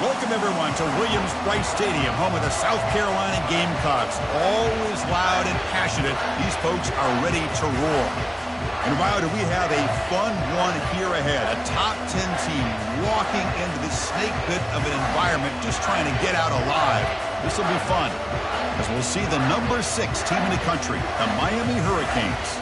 Welcome, everyone, to Williams-Brice Stadium, home of the South Carolina Gamecocks. Always loud and passionate, these folks are ready to roar. And wow, do we have a fun one here ahead. A top 10 team walking into this snake pit of an environment, just trying to get out alive. This will be fun, as we'll see the number 6 team in the country, the Miami Hurricanes,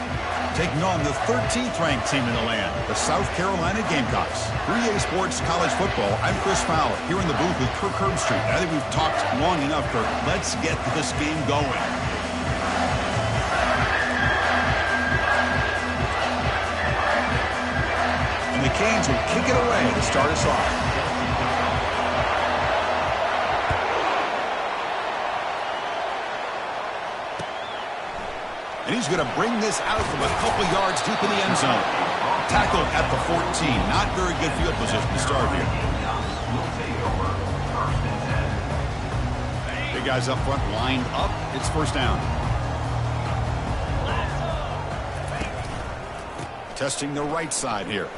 taking on the 13th ranked team in the land, the South Carolina Gamecocks. 3A Sports College Football, I'm Chris Fowler, here in the booth with Kirk Herbstreit. I think we've talked long enough, Kirk. Let's get this game going. And the Canes will kick it away to start us off. And he's going to bring this out from a couple yards deep in the end zone. Tackle at the 14. Not very good field position to start here. Big guys up front lined up. It's first down. Testing the right side here.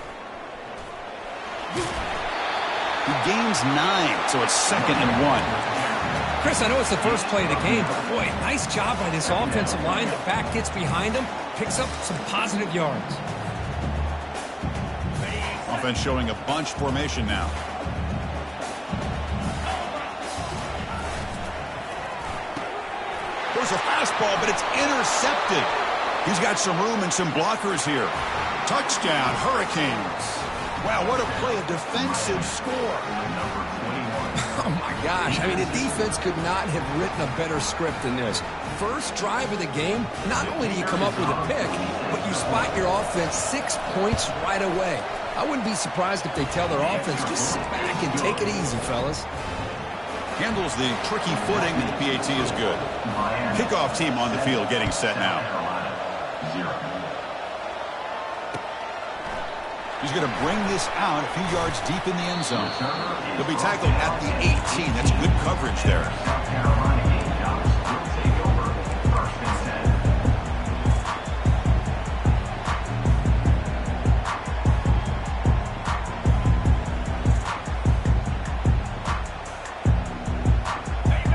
He gains 9, so it's 2nd and 1. Chris, I know it's the first play of the game, but boy, nice job by this offensive line. The back gets behind him, picks up some positive yards. Offense showing a bunch formation now. There's a fastball, but it's intercepted. He's got some room and some blockers here. Touchdown, Hurricanes. Wow, what a play, a defensive score. Oh, my gosh. I mean, the defense could not have written a better script than this. First drive of the game, not only do you come up with a pick, but you spot your offense 6 points right away. I wouldn't be surprised if they tell their offense, just sit back and take it easy, fellas. Handles the tricky footing, and the PAT is good. Kickoff team on the field getting set now. He's going to bring this out a few yards deep in the end zone. He'll be tackled at the 18. That's good coverage there.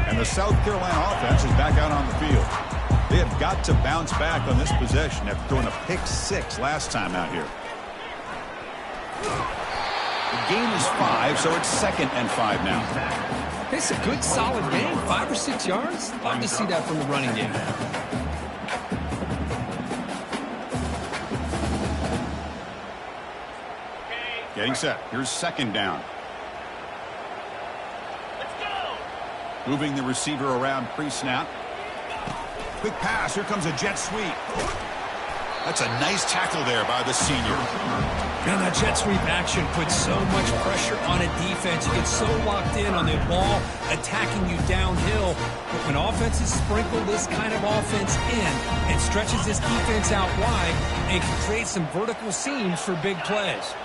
And the South Carolina offense is back out on the field. They have got to bounce back on this possession after throwing a pick 6 last time out here. The gain is 5, so it's 2nd and 5 now. It's a good, solid game. 5 or 6 yards. Love to see that from the running game. Getting set. Here's 2nd down. Moving the receiver around pre-snap. Quick pass. Here comes a jet sweep. That's a nice tackle there by the senior. And that jet sweep action puts so much pressure on a defense. You get so locked in on the ball attacking you downhill. But when offenses sprinkle this kind of offense in and stretches this defense out wide, and can create some vertical seams for big plays.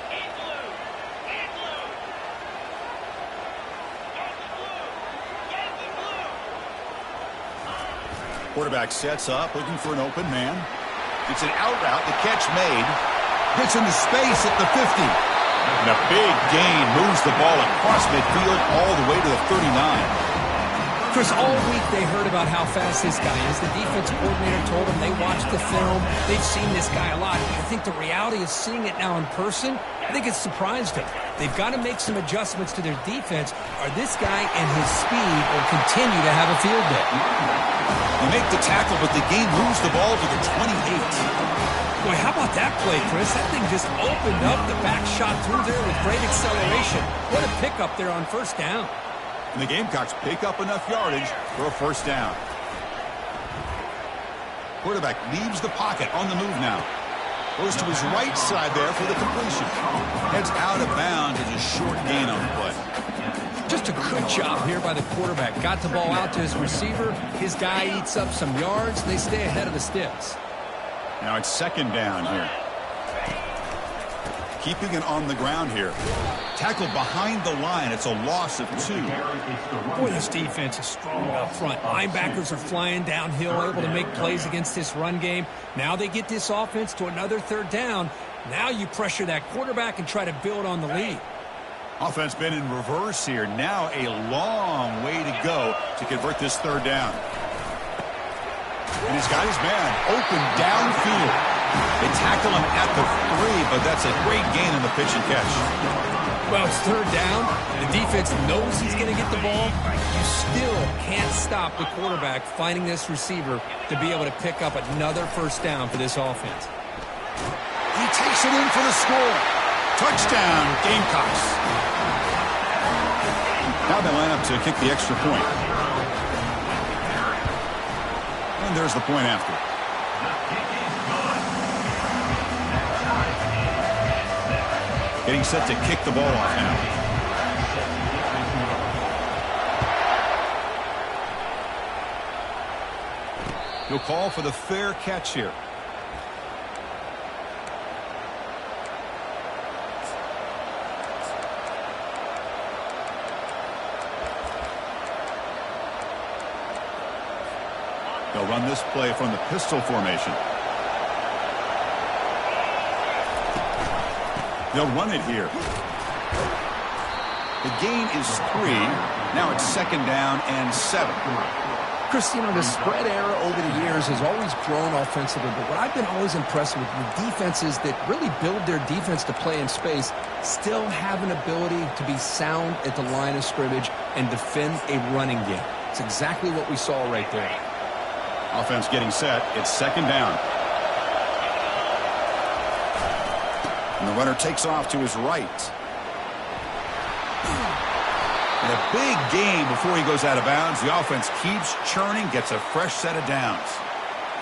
Quarterback sets up, looking for an open man. It's an out route. The catch made. Gets into space at the 50. And a big gain moves the ball across midfield all the way to the 39. Chris, all week they heard about how fast this guy is. The defensive coordinator told them they watched the film. They've seen this guy a lot. I think the reality is seeing it now in person, I think it's surprised them. They've got to make some adjustments to their defense, or this guy and his speed will continue to have a field day. They make the tackle, but the game moves the ball to the 28. Boy, how about that play, Chris? That thing just opened up. The back shot through there with great acceleration. What a pickup there on first down. And the Gamecocks pick up enough yardage for a first down. Quarterback leaves the pocket on the move now. Goes to his right side there for the completion. Heads out of bounds. It's a short gain on the play. Just a good job here by the quarterback. Got the ball out to his receiver. His guy eats up some yards. They stay ahead of the sticks. Now it's 2nd down here. Keeping it on the ground here. Tackled behind the line. It's a loss of 2. Boy, this defense is strong up front. Linebackers are flying downhill, able to make plays against this run game. Now they get this offense to another 3rd down. Now you pressure that quarterback and try to build on the lead. Offense been in reverse here. Now a long way to go to convert this third down. And he's got his man open downfield. They tackle him at the 3, but that's a great gain in the pitch and catch. Well, it's third down. The defense knows he's going to get the ball. You still can't stop the quarterback finding this receiver to be able to pick up another first down for this offense. He takes it in for the score. Touchdown, Gamecocks. Now they line up to kick the extra point. And there's the point after. Getting set to kick the ball off now. He'll call for the fair catch here. They'll run this play from the pistol formation. They'll run it here. The gain is 3. Now it's second down and 7. Chris, the spread era over the years has always grown offensively, but what I've been always impressed with defenses that really build their defense to play in space still have an ability to be sound at the line of scrimmage and defend a running game. It's exactly what we saw right there. Offense getting set. It's second down. And the runner takes off to his right. And a big gain before he goes out of bounds. The offense keeps churning, gets a fresh set of downs.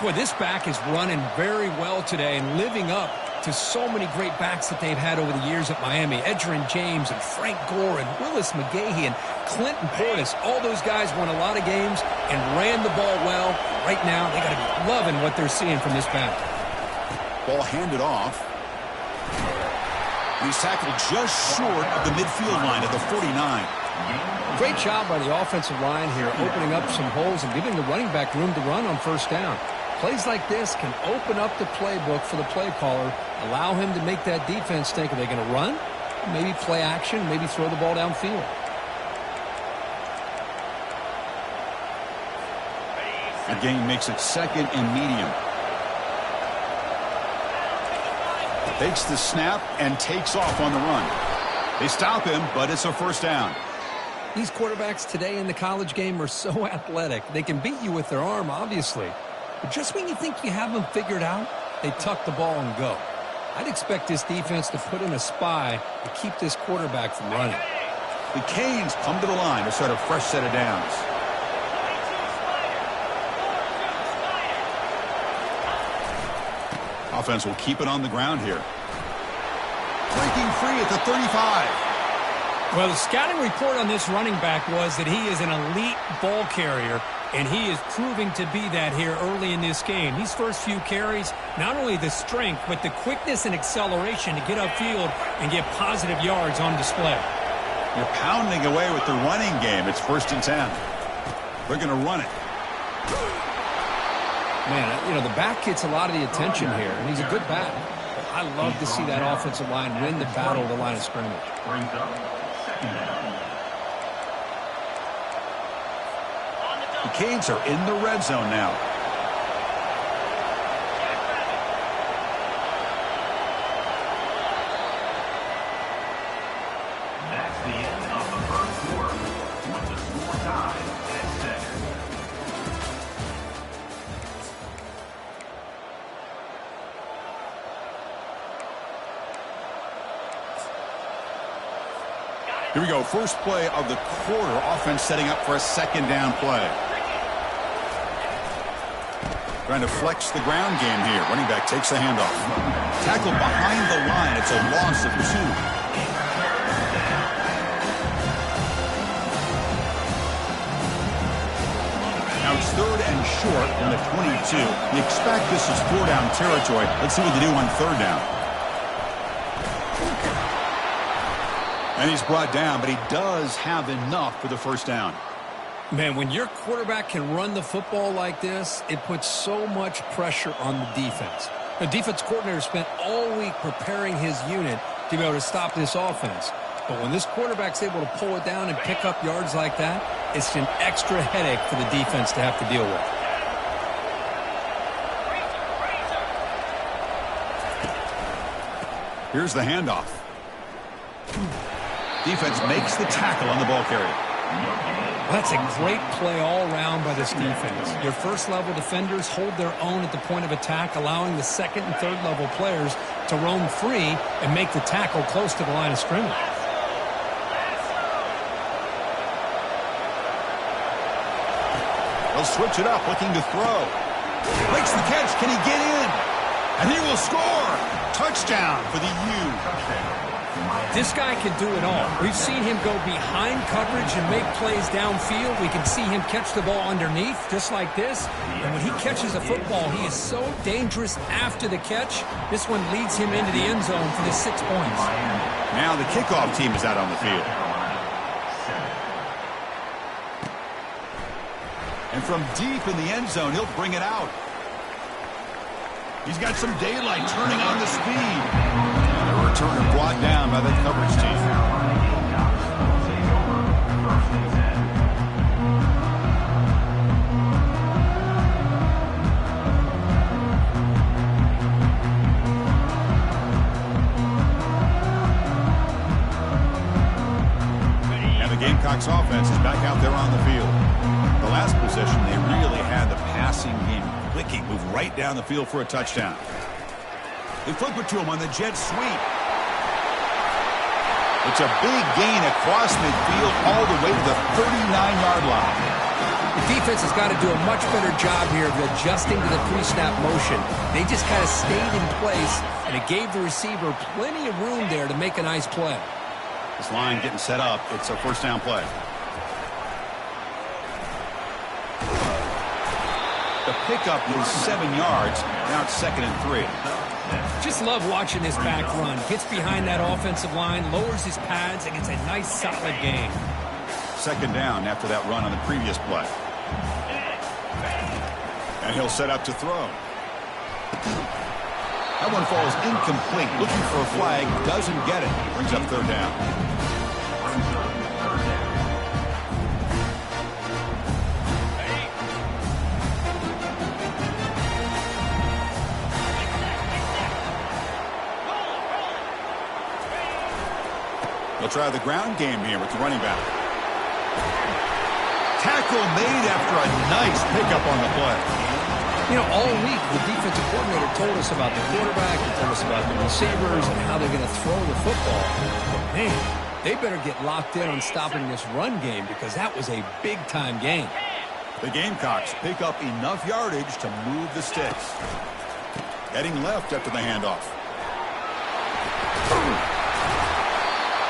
Boy, this back is running very well today and living up to so many great backs that they've had over the years at Miami. Edgerrin James and Frank Gore and Willis McGahee and Clinton Portis. All those guys won a lot of games and ran the ball well. Right now, they got to be loving what they're seeing from this back. Ball handed off. He's tackled just short of the midfield line at the 49. Great job by the offensive line here, opening up some holes and giving the running back room to run on first down. Plays like this can open up the playbook for the play caller, allow him to make that defense think, are they going to run? Maybe play action, maybe throw the ball downfield. The gain makes it second and medium. Takes the snap and takes off on the run. They stop him, but it's a first down. These quarterbacks today in the college game are so athletic. They can beat you with their arm, obviously. But just when you think you have them figured out, they tuck the ball and go. I'd expect this defense to put in a spy to keep this quarterback from running. The Canes come to the line to start a fresh set of downs. Offense will keep it on the ground here. Breaking free at the 35. Well, the scouting report on this running back was that he is an elite ball carrier, and he is proving to be that here early in this game. These first few carries, not only the strength, but the quickness and acceleration to get upfield and get positive yards on display. You're pounding away with the running game. It's 1st and 10. They're going to run it. Man, the back gets a lot of the attention here, and he's a good back. But I love to see that offensive line win the battle of the line of scrimmage. The Canes are in the red zone now. That's the end of the first quarter with the score tied at 7. Here we go. First play of the quarter. Offense setting up for a second down play. Trying to flex the ground game here. Running back takes the handoff. Tackled behind the line. It's a loss of 2. Now it's 3rd and short from the 22. You expect this is 4-down territory. Let's see what they do on 3rd down. And he's brought down, but he does have enough for the first down. Man, when your quarterback can run the football like this, it puts so much pressure on the defense. The defense coordinator spent all week preparing his unit to be able to stop this offense. But when this quarterback's able to pull it down and pick up yards like that, it's an extra headache for the defense to have to deal with. Here's the handoff. Defense makes the tackle on the ball carrier. That's a great play all around by this defense. Your first-level defenders hold their own at the point of attack, allowing the second and third-level players to roam free and make the tackle close to the line of scrimmage. They'll switch it up, looking to throw. Makes the catch. Can he get in? And he will score. Touchdown for the U. This guy can do it all. We've seen him go behind coverage and make plays downfield. We can see him catch the ball underneath, just like this. And when he catches a football, he is so dangerous after the catch. This one leads him into the end zone for the 6 points. Now the kickoff team is out on the field. And from deep in the end zone, he'll bring it out. He's got some daylight turning on the speed. And the returner brought down by the coverage team. And the Gamecocks offense is back out there on the field. The last possession, they really had the passing game clicking, move right down the field for a touchdown. They flip it to him on the jet sweep. It's a big gain across midfield all the way to the 39-yard line. The defense has got to do a much better job here of adjusting to the pre-snap motion. They just kind of stayed in place, and it gave the receiver plenty of room there to make a nice play. This line getting set up. It's a first down play. The pickup is 7 yards. Now it's 2nd and 3. Just love watching this back run. Gets behind that offensive line, lowers his pads, and gets a nice, solid gain. 2nd down after that run on the previous play. And he'll set up to throw. That one falls incomplete. Looking for a flag. Doesn't get it. Brings up 3rd down. They'll try the ground game here with the running back. Tackle made after a nice pickup on the play. You know, all week the defensive coordinator told us about the quarterback, he told us about the receivers and how they're going to throw the football. But man, they better get locked in on stopping this run game because that was a big-time game. The Gamecocks pick up enough yardage to move the sticks. Heading left after the handoff.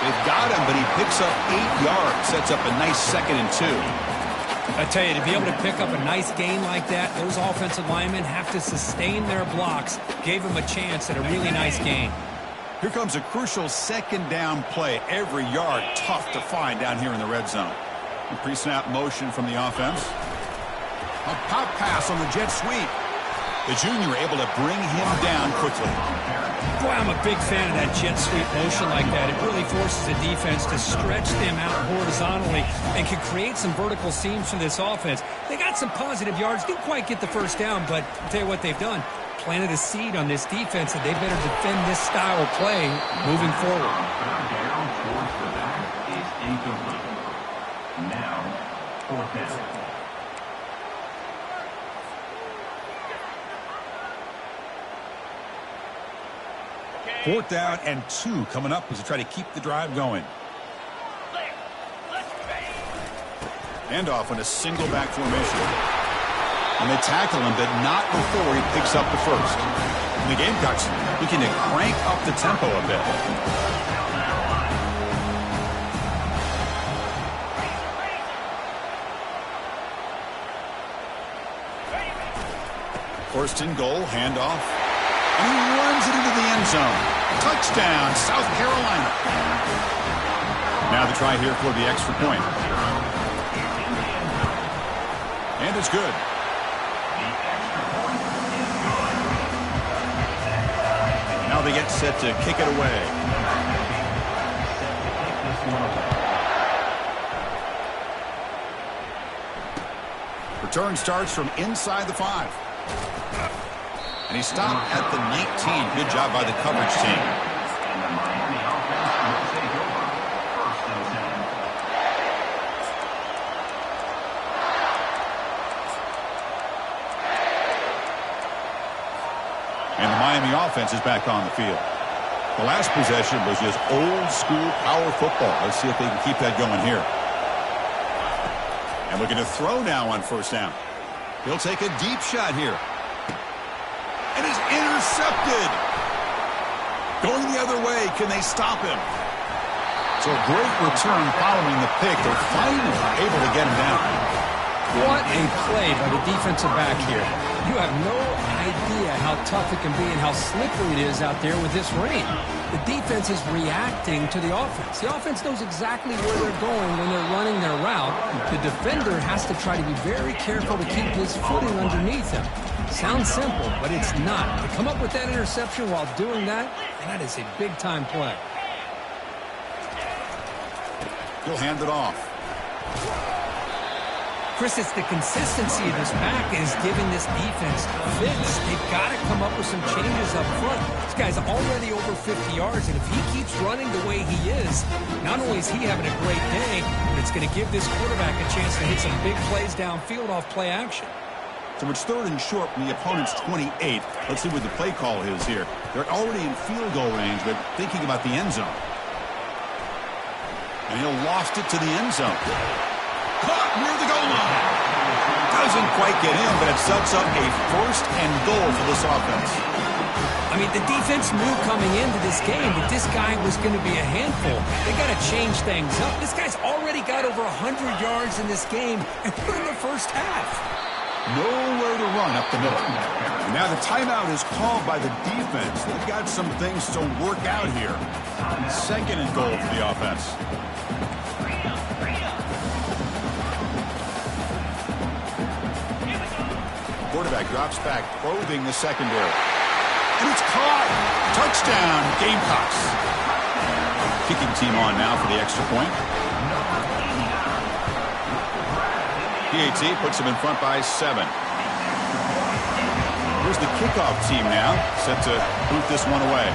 They've got him, but he picks up 8 yards. Sets up a nice 2nd and 2. I tell you, to be able to pick up a nice gain like that, those offensive linemen have to sustain their blocks. Gave him a chance at a really nice gain. Here comes a crucial 2nd down play. Every yard tough to find down here in the red zone. A pre-snap motion from the offense. A pop pass on the jet sweep. The junior able to bring him down quickly. Boy, I'm a big fan of that jet sweep motion like that. It really forces the defense to stretch them out horizontally and can create some vertical seams for this offense. They got some positive yards. Didn't quite get the first down, but I'll tell you what they've done. Planted a seed on this defense, and they better defend this style of play moving forward. Now, 4th down. 4th down and 2 coming up as they try to keep the drive going. Handoff on a single back formation. And they tackle him, but not before he picks up the first. And the Gamecocks looking to crank up the tempo a bit. 1st and goal, handoff. And he runs it into the end zone. Touchdown, South Carolina. Now the try here for the extra point. And it's good. Now they get set to kick it away. Return starts from inside the 5. And he stopped at the 19. Good job by the coverage team. And the Miami offense will take over. 1st and 10. And the Miami offense is back on the field. The last possession was just old-school power football. Let's see if they can keep that going here. And looking to throw now on 1st down. He'll take a deep shot here. And is intercepted. Going the other way. Can they stop him? So a great return following the pick. They're finally able to get him down. What a play by the defensive back here. You have no idea how tough it can be and how slippery it is out there with this rain. The defense is reacting to the offense. The offense knows exactly where they're going when they're running their route. The defender has to try to be very careful to keep his footing underneath him. Sounds simple, but it's not. To come up with that interception while doing that, that is a big-time play. He'll hand it off. Chris, it's the consistency of this back is giving this defense fits. They've got to come up with some changes up front. This guy's already over 50 yards, and if he keeps running the way he is, not only is he having a great day, but it's going to give this quarterback a chance to hit some big plays downfield off play action. So it's 3rd and short from the opponent's 28. Let's see what the play call is here. They're already in field goal range, but thinking about the end zone. And he'll lost it to the end zone. Caught near the goal line. Doesn't quite get in, but it sets up a 1st and goal for this offense. I mean, the defense knew coming into this game that this guy was going to be a handful. They got to change things up. This guy's already got over 100 yards in this game, and we're in the first half. Nowhere to run up the middle. And now the timeout is called by the defense. They've got some things to work out here. 2nd and goal for the offense. Quarterback drops back, probing the secondary. And it's caught. Touchdown, Gamecocks. Kicking team on now for the extra point. PAT puts them in front by 7. Here's the kickoff team now, set to boot this one away.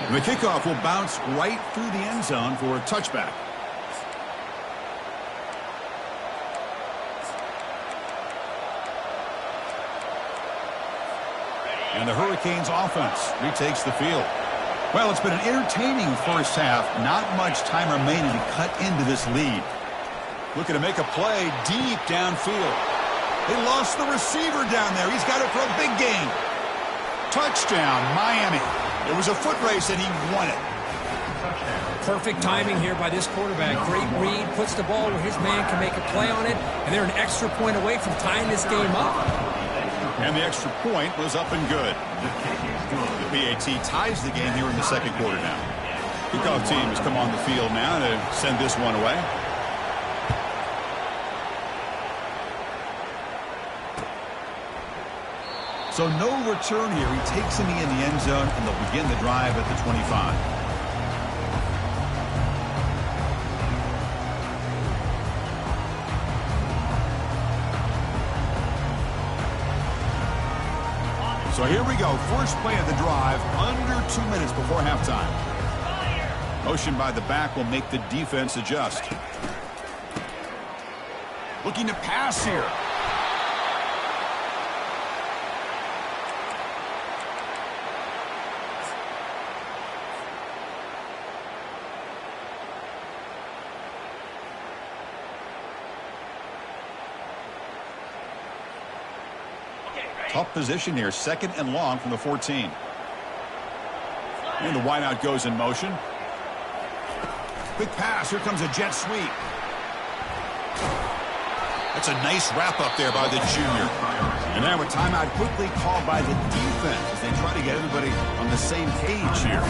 And the kickoff will bounce right through the end zone for a touchback. And the Hurricanes offense retakes the field. Well, it's been an entertaining first half. Not much time remaining to cut into this lead. Looking to make a play deep downfield. They lost the receiver down there. He's got it for a big gain. Touchdown, Miami. It was a foot race, and he won it. Perfect timing here by this quarterback. Great read, puts the ball where his man can make a play on it, and they're an extra point away from tying this game up. And the extra point was up and good. The PAT ties the game here in the 2nd quarter now. Kickoff team has come on the field now to send this one away. So no return here. He takes him in the end zone, and they'll begin the drive at the 25. So here we go. First play of the drive, under 2 minutes before halftime. Motion by the back will make the defense adjust. Looking to pass here. Tough position here. 2nd and long from the 14. And the wideout goes in motion. Quick pass. Here comes a jet sweep. That's a nice wrap up there by the junior. And now a timeout quickly called by the defense as they try to get everybody on the same page here.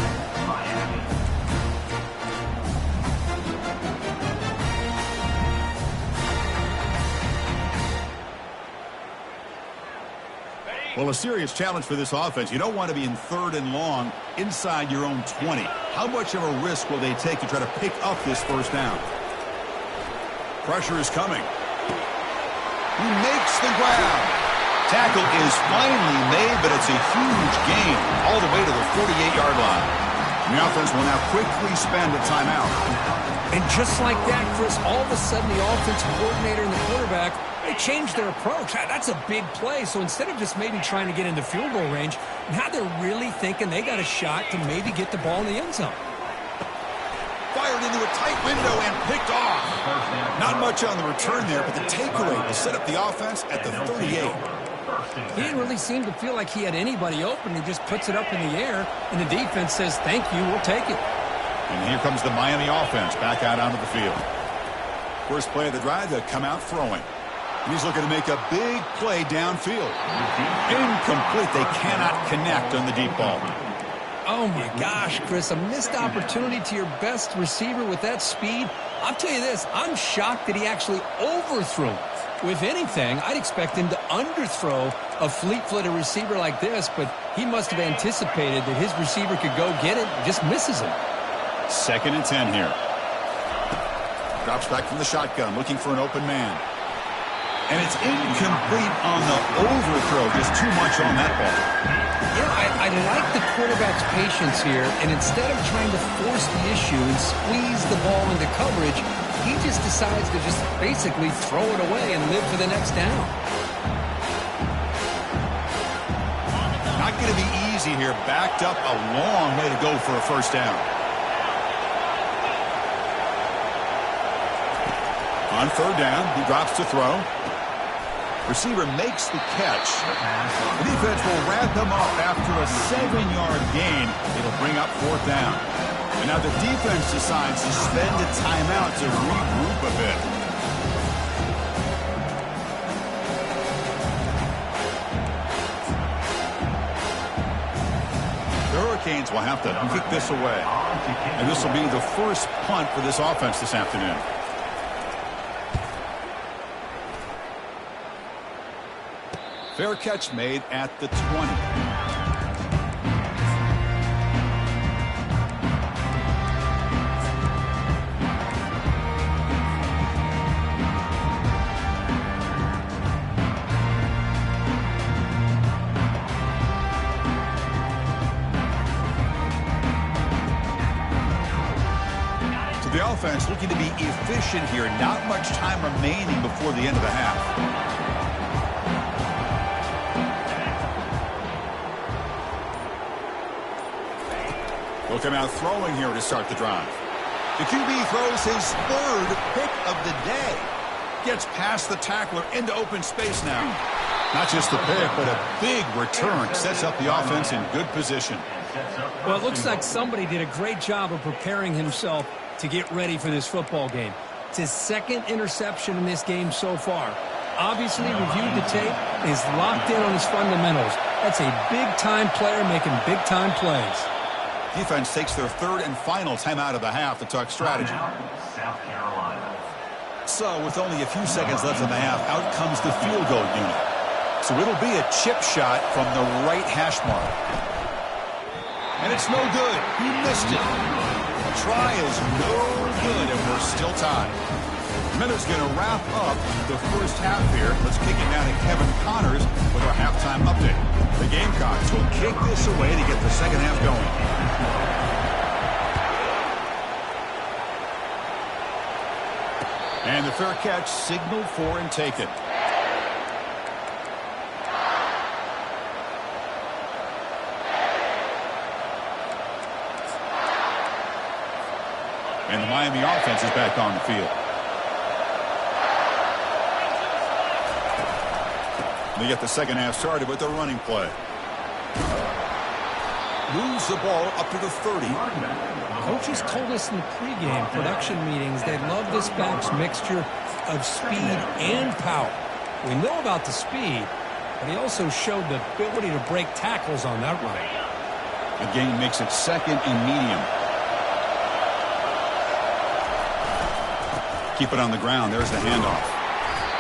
Well, a serious challenge for this offense. You don't want to be in 3rd and long inside your own 20. How much of a risk will they take to try to pick up this first down? Pressure is coming. He makes the grab. Tackle is finally made, but it's a huge gain all the way to the 48-yard line. And the offense will now quickly spend a timeout. And just like that, Chris, all of a sudden the offensive coordinator and the quarterback, they changed their approach. That's a big play. So instead of just maybe trying to get into field goal range, now they're really thinking they got a shot to maybe get the ball in the end zone. Fired into a tight window and picked off. Not much on the return there, but the takeaway will set up the offense at the 38. He didn't really seem to feel like he had anybody open. He just puts it up in the air, and the defense says, thank you, we'll take it. And here comes the Miami offense back out onto the field. First play of the drive, they'll come out throwing. And he's looking to make a big play downfield. Incomplete. They cannot connect on the deep ball. Oh, my gosh, Chris, a missed opportunity to your best receiver with that speed. I'll tell you this, I'm shocked that he actually overthrew it. If anything, I'd expect him to underthrow a fleet-footed receiver like this, but he must have anticipated that his receiver could go get it and just misses him. 2nd and 10 here. Drops back from the shotgun, looking for an open man. And it's incomplete on the overthrow. Just too much on that ball. Yeah, I like the quarterback's patience here, and instead of trying to force the issue and squeeze the ball into coverage, he just decides to just basically throw it away and live for the next down. Not going to be easy here. Backed up a long way to go for a first down. On 3rd down, he drops to throw. Receiver makes the catch. The defense will wrap him up after a 7-yard gain. It'll bring up 4th down. And now the defense decides to spend a timeout to regroup a bit. The Hurricanes will have to kick this away. And this will be the first punt for this offense this afternoon. Fair catch made at the 20. So the offense looking to be efficient here. Not much time remaining before the end of the half. Will come out throwing here to start the drive. The QB throws his 3rd pick of the day. Gets past the tackler into open space now. Not just the pick, but a big return. Sets up the offense in good position. Well, it looks like somebody did a great job of preparing himself to get ready for this football game. It's his 2nd interception in this game so far. Obviously reviewed the tape and is locked in on his fundamentals. That's a big-time player making big-time plays. Defense takes their 3rd and final timeout of the half to talk strategy. South Carolina. So with only a few seconds left in the half, out comes the field goal unit. So it'll be a chip shot from the right hash mark. And it's no good. He missed it. The try is no good, and we're still tied. Miller's going to wrap up the first half here. Let's kick it now to Kevin Connors with our halftime update. The Gamecocks will kick this away to get the second half going. And the fair catch signaled for and taken. And the Miami offense is back on the field. They get the second half started with a running play. Moves the ball up to the 30. Coaches told us in the pregame production meetings they love this back's mixture of speed and power. We know about the speed, but he also showed the ability to break tackles on that run. The gain makes it 2nd and medium. Keep it on the ground. There's the handoff.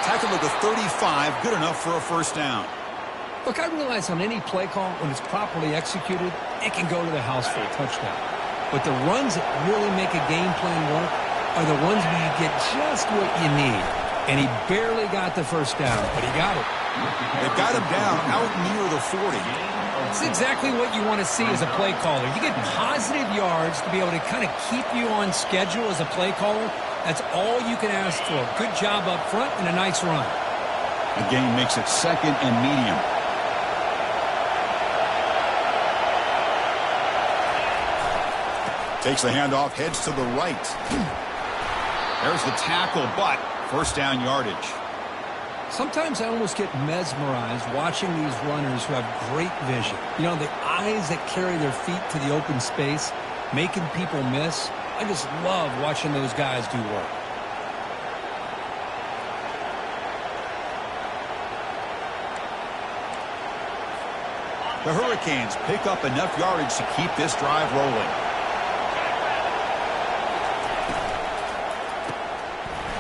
Tackle at the 35. Good enough for a first down. Look, I realize on any play call, when it's properly executed, it can go to the house for a touchdown. But the runs that really make a game plan work are the ones where you get just what you need. And he barely got the first down, but he got it. They've got him down out near the 40. It's exactly what you want to see as a play caller. You get positive yards to be able to kind of keep you on schedule as a play caller. That's all you can ask for. Good job up front and a nice run. The game makes it 2nd and medium. Takes the handoff, heads to the right. There's the tackle, but first down yardage. Sometimes I almost get mesmerized watching these runners who have great vision. You know, the eyes that carry their feet to the open space, making people miss. I just love watching those guys do work. The Hurricanes pick up enough yardage to keep this drive rolling.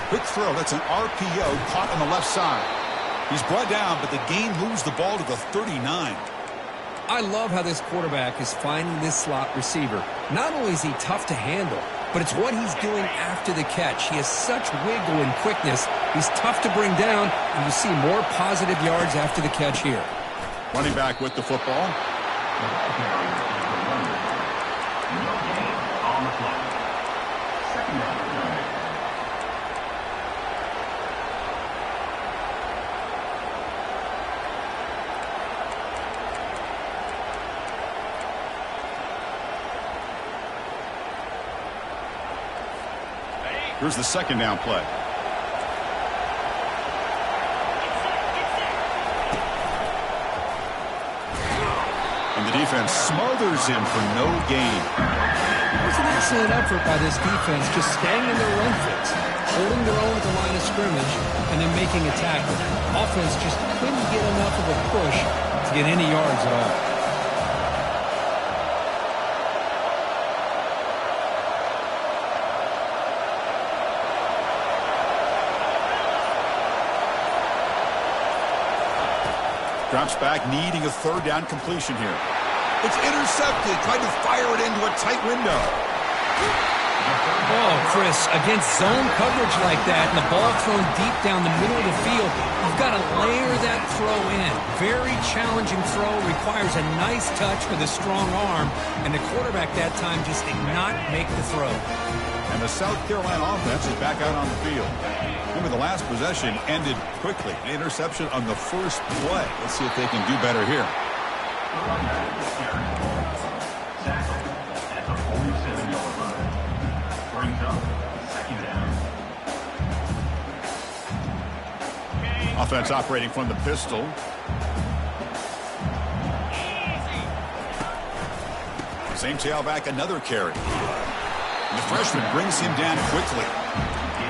Quick throw. That's an RPO caught on the left side. He's brought down, but the gain moves the ball to the 39. I love how this quarterback is finding this slot receiver. Not only is he tough to handle, but it's what he's doing after the catch. He has such wiggle and quickness. He's tough to bring down, and you see more positive yards after the catch here. Running back with the football. No gain on the play. Second down. Here's the second down play. And the defense smothers him for no gain. It was an excellent effort by this defense, just staying in their run fits, holding their own at the line of scrimmage, and then making a tackle. Offense just couldn't get enough of a push to get any yards at all. Drops back, needing a third down completion here. It's intercepted. Tried to fire it into a tight window. Oh, Chris, against zone coverage like that and the ball thrown deep down the middle of the field, you've got to layer that throw in. Very challenging throw, requires a nice touch with a strong arm, and the quarterback that time just did not make the throw. And the South Carolina offense is back out on the field. Remember, the last possession ended quickly. An interception on the first play. Let's see if they can do better here. Tackled at the 47-yard line. Brings up second down. Offense operating from the pistol. Same tailback, another carry. And the freshman brings him down quickly.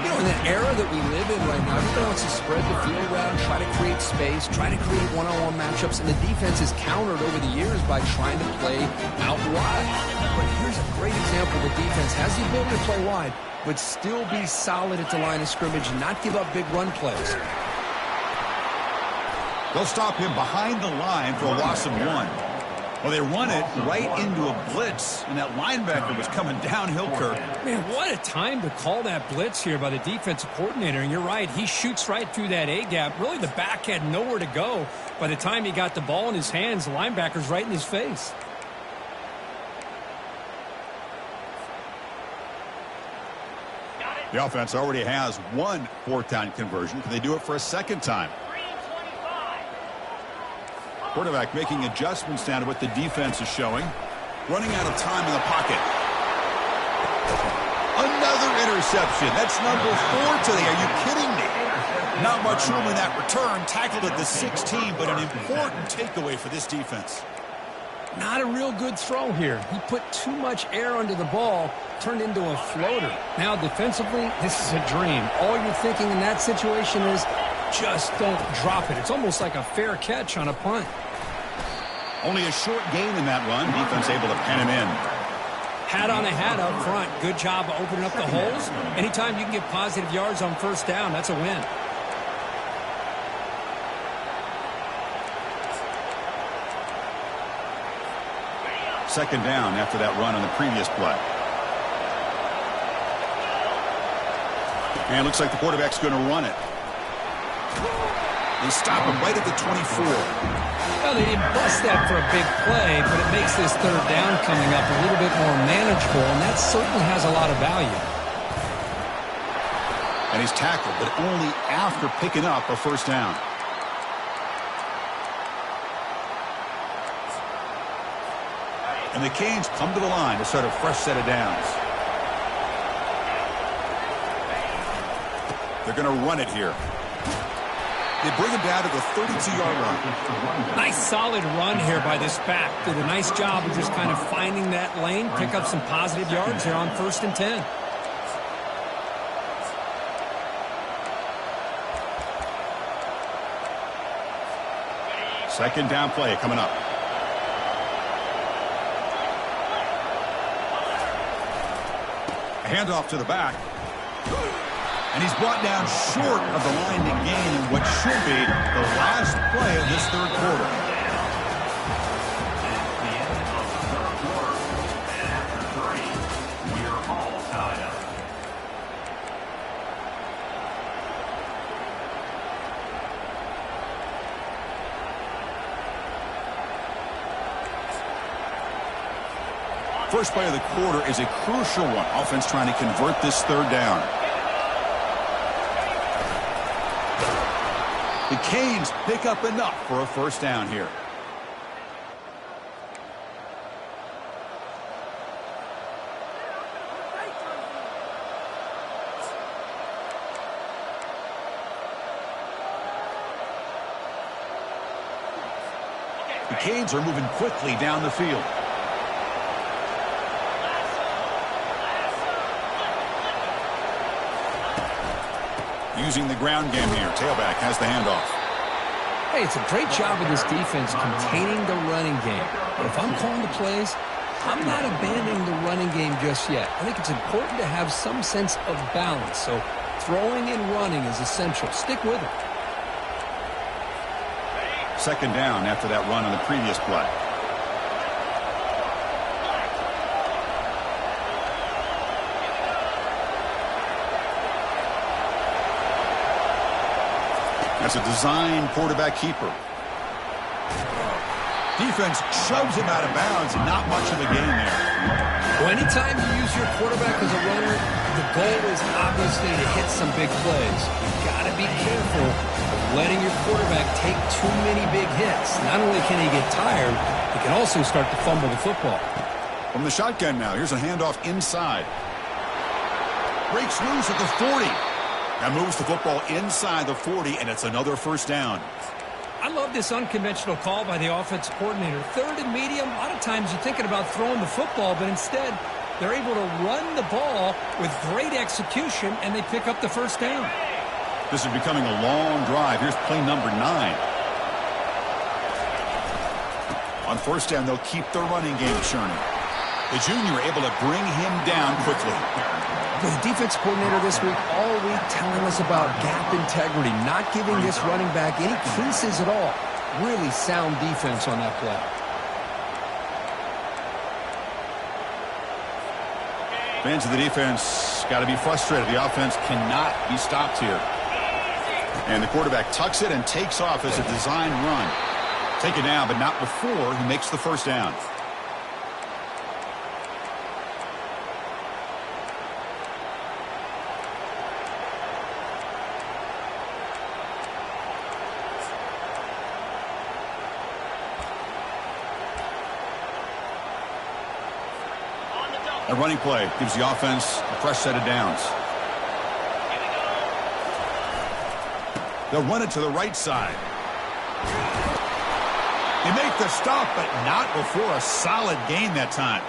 You know, in the era that we live in right now, everybody wants to spread the field around, try to create space, try to create one-on-one matchups, and the defense has countered over the years by trying to play out wide. But here's a great example. The defense has the ability to play wide, but still be solid at the line of scrimmage and not give up big run plays. They'll stop him behind the line for a loss of 1. Well, they run it right into a blitz, and that linebacker was coming downhill, Kirk. Man, what a time to call that blitz here by the defensive coordinator. And you're right, he shoots right through that A-gap. Really, the back had nowhere to go. By the time he got the ball in his hands, the linebacker's right in his face. The offense already has one fourth-down conversion. Can they do it for a second time? Quarterback making adjustments now to what the defense is showing. Running out of time in the pocket. Another interception. That's number 4 today. Are you kidding me? Not much room in that return. Tackled at the 16, but an important takeaway for this defense. Not a real good throw here. He put too much air under the ball, turned into a floater. Now, defensively, this is a dream. All you're thinking in that situation is just don't drop it. It's almost like a fair catch on a punt. Only a short gain in that run. Defense able to pen him in. Hat on a hat up front. Good job of opening up the holes. Anytime you can get positive yards on first down, that's a win. second down after that run on the previous play. And it looks like the quarterback's going to run it. They stop him right at the 24. Well, they didn't bust that for a big play, but it makes this third down coming up a little bit more manageable, and that certainly has a lot of value. And he's tackled, but only after picking up a first down. And the Canes come to the line to start a fresh set of downs. They're going to run it here. They bring him down to the 32-yard line. Nice solid run here by this back. Did a nice job of just kind of finding that lane, pick up some positive yards here on 1st and 10. Second down play coming up. A handoff to the back. And he's brought down short of the line to gain in what should be the last play of this third quarter. The end of the third quarter, and after 3, we are all tied up. First play of the quarter is a crucial one. Offense trying to convert this third down. The Canes pick up enough for a first down here. The Canes are moving quickly down the field. Using the ground game here. Tailback has the handoff. Hey, it's a great job of this defense containing the running game. But if I'm calling the plays, I'm not abandoning the running game just yet. I think it's important to have some sense of balance. So throwing and running is essential. Stick with it. Second down after that run on the previous play. That's a design quarterback keeper. Defense shoves him out of bounds, and not much of a gain there. Well, anytime you use your quarterback as a runner, the goal is obviously to hit some big plays. You've got to be careful of letting your quarterback take too many big hits. Not only can he get tired, he can also start to fumble the football. From the shotgun now, here's a handoff inside. Breaks loose at the 40. That moves the football inside the 40, and it's another first down. I love this unconventional call by the offensive coordinator. Third and medium, a lot of times you're thinking about throwing the football, but instead they're able to run the ball with great execution, and they pick up the first down. This is becoming a long drive. Here's play number 9. On first down, they'll keep their running game churning. The junior able to bring him down quickly. The defense coordinator this week all week telling us about gap integrity, not giving this running back any creases at all. Really sound defense on that play. Fans of the defense got to be frustrated. The offense cannot be stopped here. And the quarterback tucks it and takes off as a design run. Take it down, but not before he makes the first down. A running play gives the offense a fresh set of downs. They'll run it to the right side. They make the stop, but not before a solid gain that time.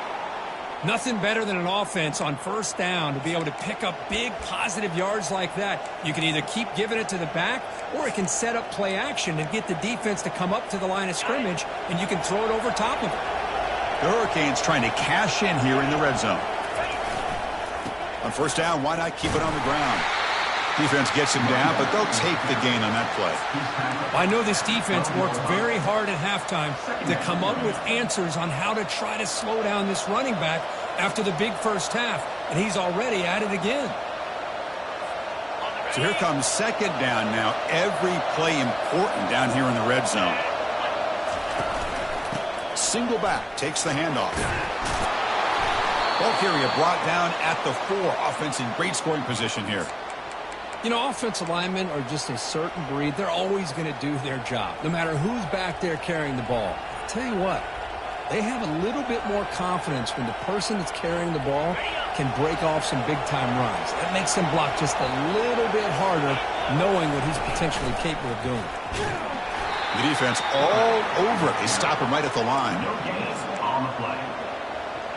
Nothing better than an offense on first down to be able to pick up big positive yards like that. You can either keep giving it to the back, or it can set up play action and get the defense to come up to the line of scrimmage, and you can throw it over top of it. The Hurricanes trying to cash in here in the red zone. On first down, why not keep it on the ground? Defense gets him down, but they'll take the gain on that play. I know this defense worked very hard at halftime to come up with answers on how to try to slow down this running back after the big first half, and he's already at it again. So here comes second down now. Every play important down here in the red zone. Single back, takes the handoff. Ball carrier brought down at the 4. Offense in great scoring position here. You know, offensive linemen are just a certain breed. They're always going to do their job, no matter who's back there carrying the ball. I'll tell you what, they have a little bit more confidence when the person that's carrying the ball can break off some big-time runs. That makes them block just a little bit harder, knowing what he's potentially capable of doing. The defense all over it. They stop him right at the line. No gain on the play.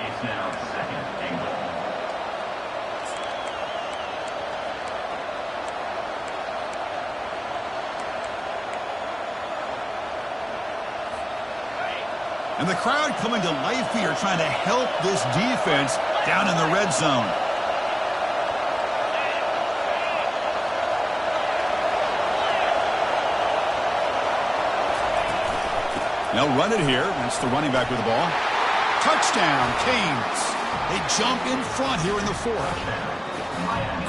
It's now 2nd and goal. And the crowd coming to life here, trying to help this defense down in the red zone. They'll run it here. It's the running back with the ball. Touchdown, Canes. They jump in front here in the 4th.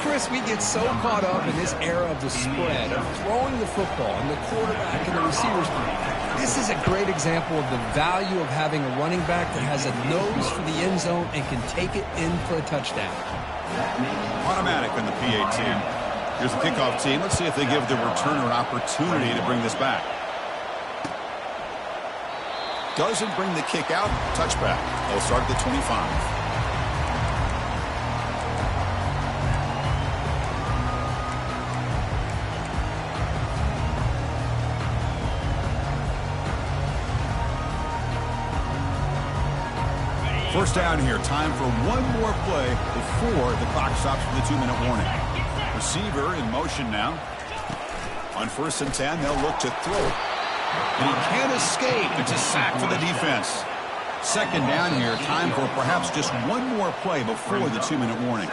Chris, we get so caught up in this era of the spread, of throwing the football, and the quarterback and the receivers. This is a great example of the value of having a running back that has a nose for the end zone and can take it in for a touchdown. Automatic on the PAT. Here's the kickoff team. Let's see if they give the returner an opportunity to bring this back. Doesn't bring the kick out. Touchback. They'll start at the 25. First down here. Time for one more play before the clock stops for the 2-minute warning. Receiver in motion now. On 1st and 10, they'll look to throw. And he can't escape. It's a sack for the defense. Second down here. Time for perhaps just one more play before the 2-minute warning.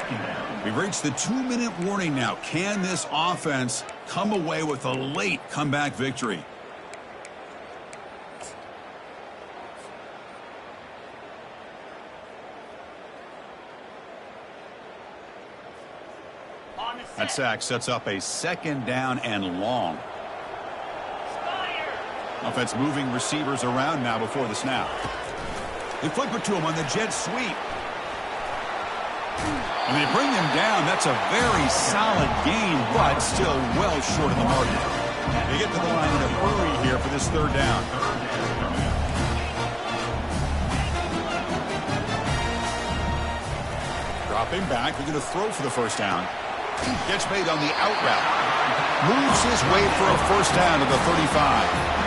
We've reached the 2-minute warning now. Can this offense come away with a late comeback victory? That sack sets up a second down and long. Offense moving receivers around now before the snap. They flip it to him on the jet sweep. And they bring him down. That's a very solid gain, but still well short of the margin. They get to the line in a hurry here for this 3rd down. Dropping back. They're going to throw for the 1st down. Gets made on the out route. Moves his way for a 1st down to the 35.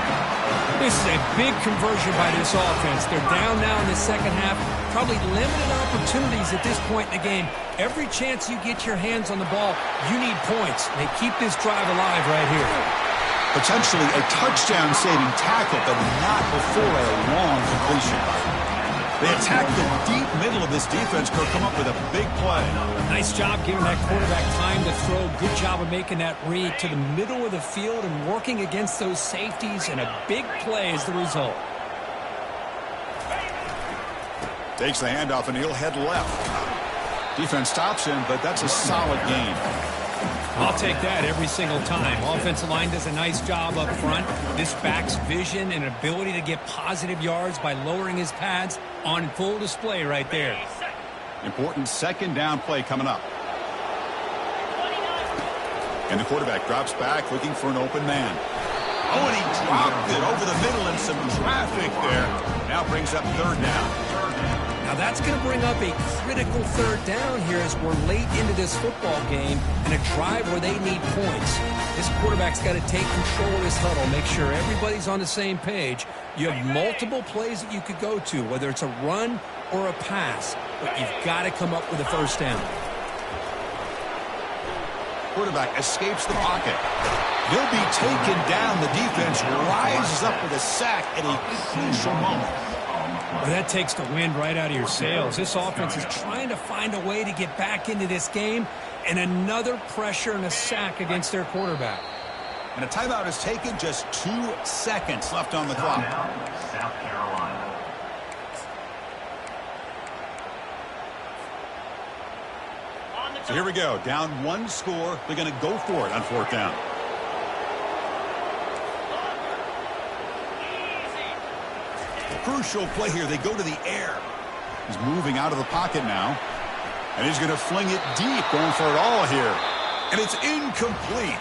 This is a big conversion by this offense. They're down now in the second half. Probably limited opportunities at this point in the game. Every chance you get your hands on the ball, you need points. They keep this drive alive right here. Potentially a touchdown-saving tackle, but not before a long completion. They attack the deep middle of this defense. Could come up with a big play. Nice job giving that quarterback time to throw. Good job of making that read to the middle of the field and working against those safeties, and a big play is the result. Takes the handoff, and he'll head left. Defense stops him, but that's a solid gain. I'll take that every single time. Offensive line does a nice job up front. This back's vision and ability to get positive yards by lowering his pads on full display right there. Important second down play coming up. And the quarterback drops back looking for an open man. Oh, and he dropped it over the middle and some traffic there. Now brings up 3rd down. Now that's going to bring up a critical 3rd down here as we're late into this football game and a drive where they need points. This quarterback's got to take control of this huddle, make sure everybody's on the same page. You have multiple plays that you could go to, whether it's a run or a pass, but you've got to come up with a 1st down. Quarterback escapes the pocket. He'll be taken down. The defense rises up with a sack at a crucial moment. Well, that takes the wind right out of your sails. This offense is trying to find a way to get back into this game, And another pressure and a sack against their quarterback. And a timeout is taken, just 2 seconds left on the clock. Now, South Carolina. So here we go, down 1 score. They're going to go for it on 4th down. Crucial play here. They go to the air. He's moving out of the pocket now. And he's going to fling it deep, going for it all here. And it's incomplete.